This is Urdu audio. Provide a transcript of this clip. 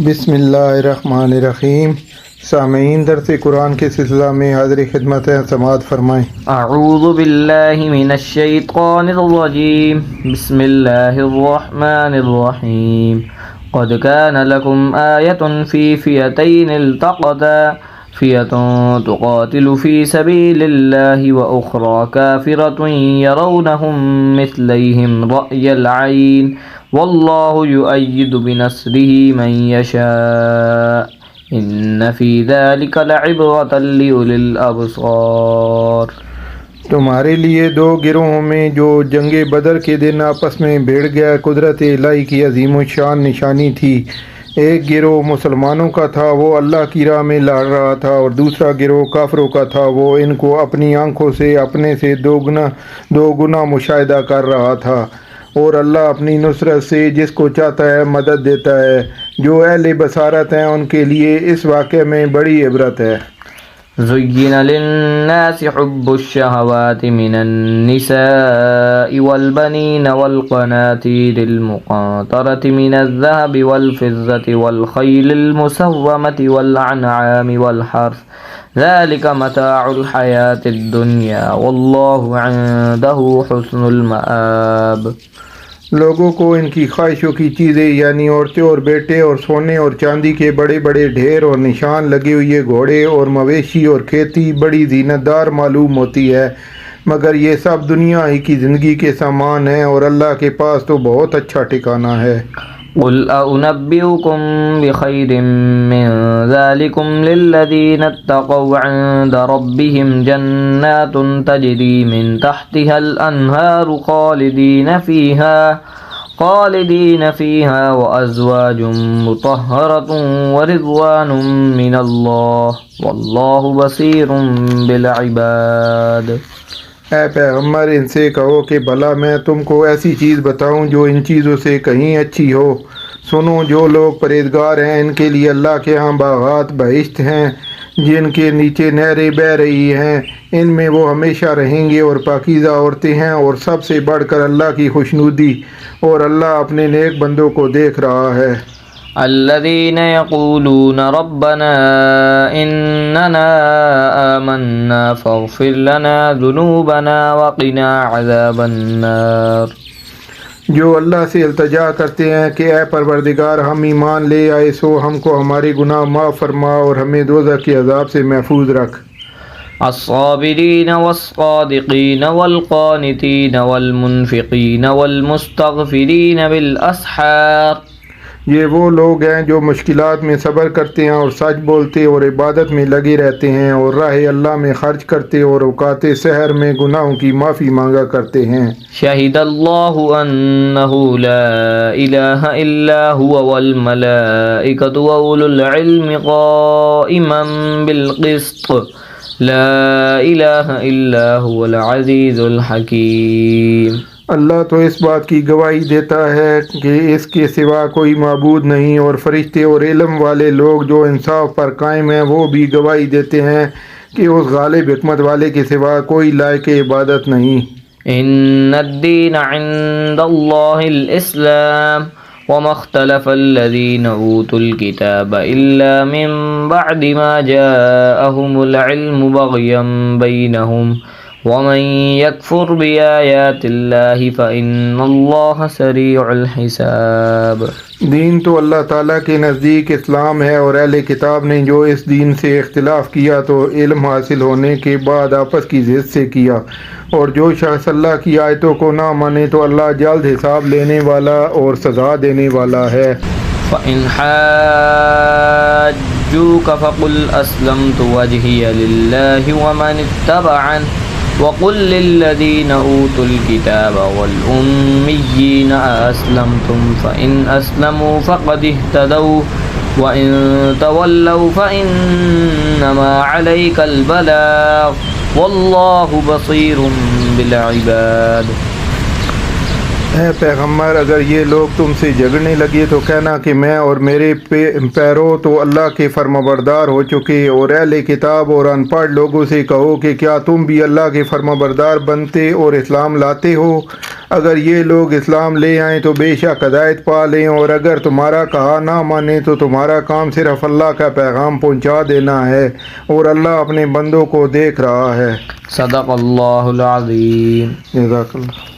بسم اللہ الرحمن الرحیم۔ سامعین، درس قرآن کے سلسلہ میں حاضر خدمت ہیں، سماعت فرمائیں۔ اعوذ باللہ من الشیطان الرجیم، بسم اللہ الرحمن الرحیم۔ قد كان لكم آية في فئتين التقتا فئة تقاتل في سبيل الله وأخرى كافرة يرونهم مثليهم رأي العين والله يؤيد بنصره من يشاء إن في ذلك لعبرة لأولي الأبصار۔ تمہارے لیے دو گروہوں میں جو جنگ بدر کے دن آپس میں بھیڑ گیا قدرت الہی کی عظیم و شان نشانی تھی۔ ایک گروہ مسلمانوں کا تھا، وہ اللہ کی راہ میں لڑ رہا تھا، اور دوسرا گروہ کافروں کا تھا، وہ ان کو اپنی آنکھوں سے اپنے سے دو گنا مشاہدہ کر رہا تھا۔ اور اللہ اپنی نصرت سے جس کو چاہتا ہے مدد دیتا ہے۔ جو اہل بصارت ہیں ان کے لیے اس واقعے میں بڑی عبرت ہے۔ زين للناس حب الشهوات من النساء والبنين والقناطير المقنطرة من الذهب والفضة والخيل المسومة والأنعام والحرث ذلك متاع الحياة الدنيا والله عنده حسن المآب۔ لوگوں کو ان کی خواہشوں کی چیزیں یعنی عورتیں اور بیٹے اور سونے اور چاندی کے بڑے بڑے ڈھیر اور نشان لگے ہوئے گھوڑے اور مویشی اور کھیتی بڑی زینت دار معلوم ہوتی ہے، مگر یہ سب دنیا ہی کی زندگی کے سامان ہیں، اور اللہ کے پاس تو بہت اچھا ٹھکانہ ہے۔ قل أنبئكم بخير من ذلكم للذين اتقوا عند ربهم جنات تجري من تحتها الأنهار خالدين فيها وأزواج مطهرة ورضوان من الله والله بصير بالعباد۔ اے پیغمبر، ان سے کہو کہ بھلا میں تم کو ایسی چیز بتاؤں جو ان چیزوں سے کہیں اچھی ہو۔ سنو، جو لوگ پرہیزگار ہیں ان کے لیے اللہ کے ہاں باغات بہشت ہیں جن کے نیچے نہریں بہہ رہی ہیں، ان میں وہ ہمیشہ رہیں گے، اور پاکیزہ عورتیں ہیں، اور سب سے بڑھ کر اللہ کی خوشنودی، اور اللہ اپنے نیک بندوں کو دیکھ رہا ہے۔ الذين يقولون ربنا إننا آمنا فاغفر لنا ذنوبنا وقنا عذاب النار۔ جو اللہ سے التجا کرتے ہیں کہ اے پروردگار، ہم ایمان لے آئے سو ہم کو ہمارے گناہ معاف فرما اور ہمیں دوزخ کے عذاب سے محفوظ رکھ۔ الصابرين والصادقين والقانتين والمنفقين والمستغفرين بالأسحار۔ یہ وہ لوگ ہیں جو مشکلات میں صبر کرتے ہیں اور سچ بولتے اور عبادت میں لگے رہتے ہیں، اور راہ اللہ میں خرچ کرتے اور اوقات سحر میں گناہوں کی معافی مانگا کرتے ہیں۔ شہد اللہ انہ لا الہ الا هو والملائکۃ واولو العلم قائما بالقسط لا الہ الا هو العزیز الحکیم۔ اللہ تو اس بات کی گواہی دیتا ہے کہ اس کے سوا کوئی معبود نہیں، اور فرشتے اور علم والے لوگ جو انصاف پر قائم ہیں وہ بھی گواہی دیتے ہیں کہ اس غالب حکمت والے کے سوا کوئی لائق عبادت نہیں۔ ان الدین عند اللہ الاسلام وما اختلف الذین اوتوا الكتاب الا من بعد ما جاءهم العلم بغیا بینہم ومن يكفر بآيات الله فإن الله سريع الحساب۔ دین تو اللہ تعالیٰ کے نزدیک اسلام ہے، اور اہل کتاب نے جو اس دین سے اختلاف کیا تو علم حاصل ہونے کے بعد آپس کی ضد سے کیا، اور جو شخص اللہ کی آیتوں کو نہ مانے تو اللہ جلد حساب لینے والا اور سزا دینے والا ہے۔ فإن حاجوك فقل أسلمت وجهي لله ومن اتبعني وقل للذين أوتوا الكتاب والأميين أسلمتم فإن أسلموا فقد اهتدوا وإن تولوا فإنما عليك البلاغ والله بصير بالعباد۔ اے پیغمبر اگر یہ لوگ تم سے جھگڑنے لگے تو کہنا کہ میں اور میرے پیرو تو اللہ کے فرمانبردار ہو چکے، اور اہل کتاب اور ان پڑھ لوگوں سے کہو کہ کیا تم بھی اللہ کے فرمانبردار بنتے اور اسلام لاتے ہو؟ اگر یہ لوگ اسلام لے آئیں تو بے شک ہدایت پا لیں، اور اگر تمہارا کہا نہ مانیں تو تمہارا کام صرف اللہ کا پیغام پہنچا دینا ہے، اور اللہ اپنے بندوں کو دیکھ رہا ہے۔ صدق اللہ العظیم۔ جزاک اللہ۔